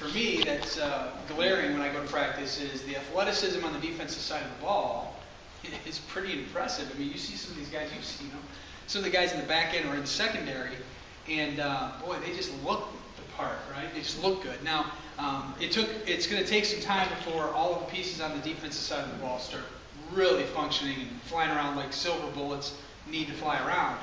for me, that's glaring when I go to practice is the athleticism on the defensive side of the ball is pretty impressive. I mean, you see some of these guys, you've seen them. Some of the guys in the back end or in the secondary, and boy, they just look the part, right? They just look good. Now, it's going to take some time before all of the pieces on the defensive side of the ball start really functioning and flying around like silver bullets need to fly around.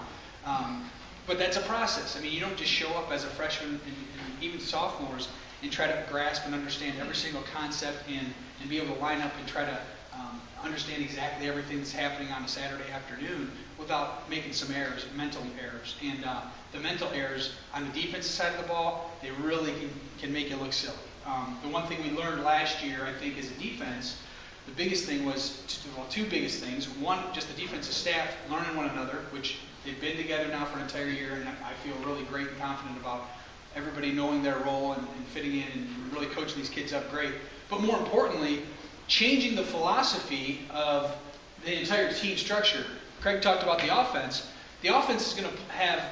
But that's a process. I mean, you don't just show up as a freshman and even sophomores and try to grasp and understand every single concept and be able to line up and try to understand exactly everything that's happening on a Saturday afternoon without making some errors, mental errors. And the mental errors on the defensive side of the ball, they really can make you look silly. The one thing we learned last year, I think, as a defense, the biggest thing was, well, two biggest things. One, just the defensive staff learning one another, which they've been together now for an entire year, and I feel really great and confident about everybody knowing their role and fitting in and really coaching these kids up great. But more importantly, changing the philosophy of the entire team structure. Craig talked about the offense. The offense is going to have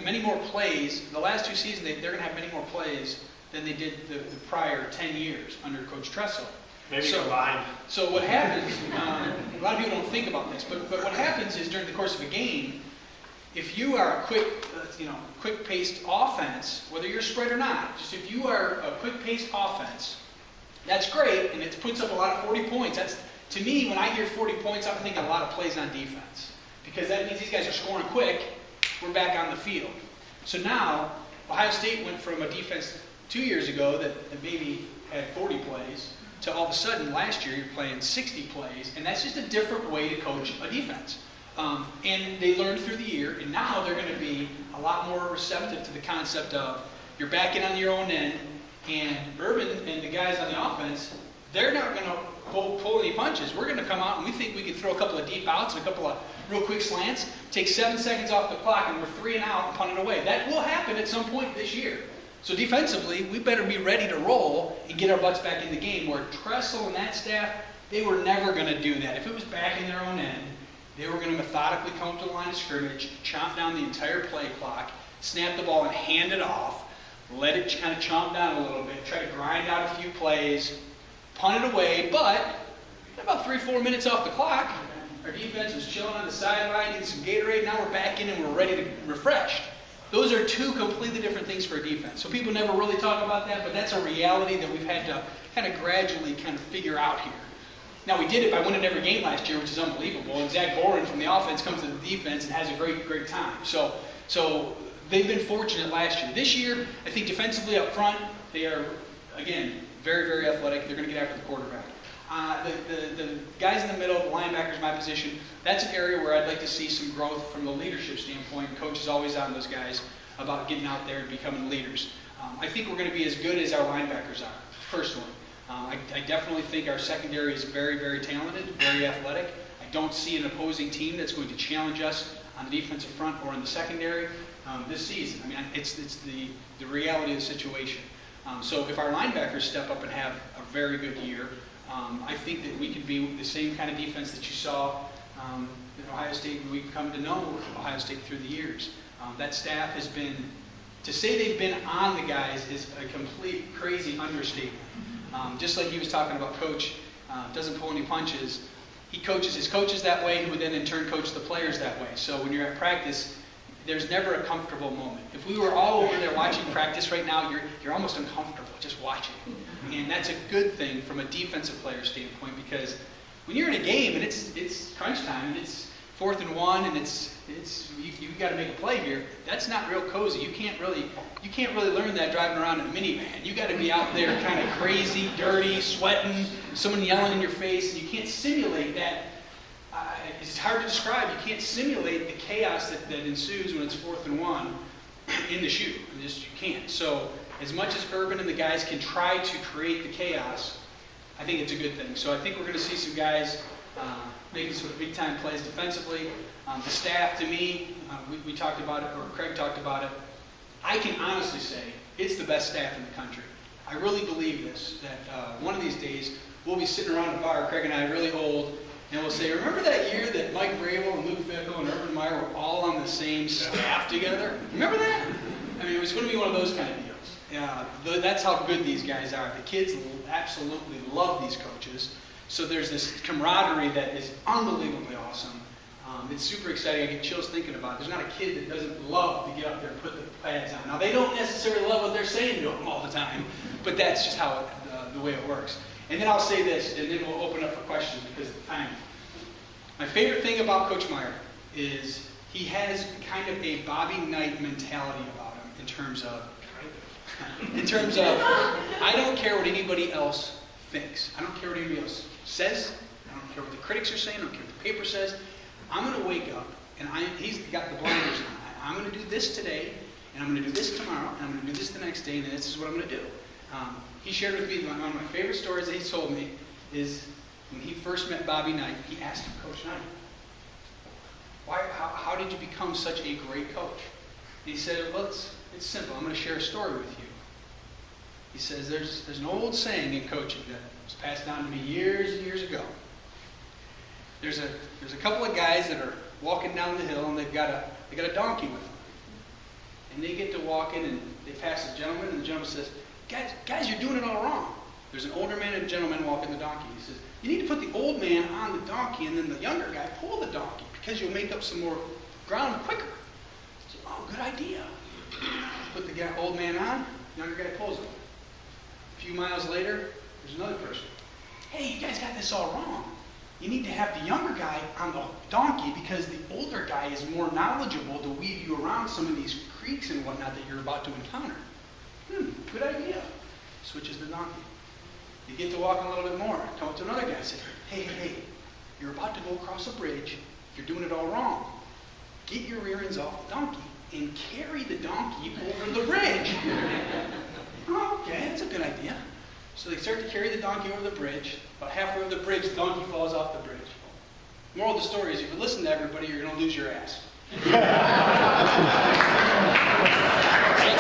many more plays. The last two seasons, they're going to have many more plays than they did the prior 10 years under Coach Tressel. Maybe combined. So what happens, a lot of people don't think about this, but what happens is during the course of a game, if you are a quick-paced offense, whether you're spread or not, just if you are a quick-paced offense, that's great, and it puts up a lot of 40 points. That's, to me, when I hear 40 points, I'm thinking a lot of plays on defense. Because that means these guys are scoring quick, we're back on the field. So now, Ohio State went from a defense 2 years ago that maybe had 40 plays, to all of a sudden last year you're playing 60 plays, and that's just a different way to coach a defense. And they learned through the year, and now they're going to be a lot more receptive to the concept of you're backing on your own end, and Urban and the guys on the offense, they're not going to pull any punches. We're going to come out and we think we can throw a couple of deep outs and a couple of real quick slants, take 7 seconds off the clock, and we're 3 and out and punt it away. That will happen at some point this year. So defensively, we better be ready to roll and get our butts back in the game, where Tressel and that staff, they were never going to do that. If it was back in their own end, they were going to methodically come to the line of scrimmage, chomp down the entire play clock, snap the ball and hand it off, let it kind of chomp down a little bit, try to grind out a few plays, punt it away, but about 3-4 minutes off the clock, our defense was chilling on the sideline, getting some Gatorade, now we're back in and we're ready to refresh. Those are two completely different things for a defense. So people never really talk about that, but that's a reality that we've had to kind of gradually kind of figure out here. Now, we did it by winning every game last year, which is unbelievable. And Zach Boren from the offense comes to the defense and has a great, great time. So they've been fortunate last year. This year, I think defensively up front, they are, again, very, very athletic. They're going to get after the quarterback. The guys in the middle, the linebackers, my position, that's an area where I'd like to see some growth from the leadership standpoint. Coach is always on those guys about getting out there and becoming leaders. I think we're going to be as good as our linebackers are, personally. I definitely think our secondary is very, very talented, very athletic. I don't see an opposing team that's going to challenge us on the defensive front or in the secondary this season. I mean, it's the reality of the situation. So if our linebackers step up and have a very good year, I think that we can be the same kind of defense that you saw in Ohio State when we've come to know Ohio State through the years. That staff has been, to say they've been on the guys is a complete crazy understatement. Just like he was talking about, Coach doesn't pull any punches. He coaches his coaches that way, who then in turn coach the players that way. So when you're at practice, there's never a comfortable moment. If we were all over there watching practice right now, you're almost uncomfortable just watching. And that's a good thing from a defensive player standpoint, because when you're in a game and it's crunch time and it's 4th and 1 and you've got to make a play here, that's not real cozy. You can't really learn that driving around in a minivan. You got to be out there kind of crazy, dirty, sweating, someone yelling in your face, and you can't simulate that. It's hard to describe. You can't simulate the chaos that ensues when it's 4th and 1 in the shoe. You can't. So as much as Urban and the guys can try to create the chaos, I think it's a good thing. So I think we're going to see some guys making some big-time plays defensively. The staff, to me, we talked about it, or Craig talked about it. I can honestly say it's the best staff in the country. I really believe this, that one of these days we'll be sitting around a bar, Craig and I, really old, and we'll say, remember that year that Mike Vrabel and Luke Fickell and Urban Meyer were all on the same staff together? Remember that? I mean, it was going to be one of those kind of deals. That's how good these guys are. The kids absolutely love these coaches. So there's this camaraderie that is unbelievably awesome. It's super exciting. I get chills thinking about it. There's not a kid that doesn't love to get up there and put the pads on. Now, they don't necessarily love what they're saying to them all the time, but that's just how the way it works. And then I'll say this, and then we'll open up for questions because of time. My favorite thing about Coach Meyer is he has kind of a Bobby Knight mentality about him in terms of, I don't care what anybody else thinks. I don't care what anybody else says. I don't care what the critics are saying. I don't care what the paper says. I'm going to wake up, and he's got the blinders on. I'm going to do this today, and I'm going to do this tomorrow, and I'm going to do this the next day, and this is what I'm going to do. He shared with me one of my favorite stories that he told me is when he first met Bobby Knight, he asked him, Coach Knight, how did you become such a great coach? And he said, well, it's simple. I'm going to share a story with you. He says, there's an old saying in coaching that was passed down to me years and years ago. There's a couple of guys that are walking down the hill, and they've got a donkey with them. And they get to walking, and they pass a gentleman, and the gentleman says, guys, you're doing it all wrong. There's an older man and a gentleman walking the donkey. He says, you need to put the old man on the donkey, and then the younger guy pull the donkey, because you'll make up some more ground quicker. I said, oh, good idea. Put the old man on, the younger guy pulls him. A few miles later, there's another person. Hey, you guys got this all wrong. You need to have the younger guy on the donkey because the older guy is more knowledgeable to weave you around some of these creeks and whatnot that you're about to encounter. Good idea. Switches the donkey. You get to walk a little bit more. Come up to another guy and say, hey, you're about to go across a bridge. You're doing it all wrong. Get your rear ends off the donkey and carry the donkey over the bridge. Okay, that's a good idea. So they start to carry the donkey over the bridge. About halfway over the bridge, the donkey falls off the bridge. Moral of the story is if you listen to everybody, you're going to lose your ass. That's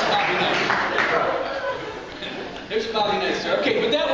Bobby Knight. There's Bobby Knight, sir. Okay, with that,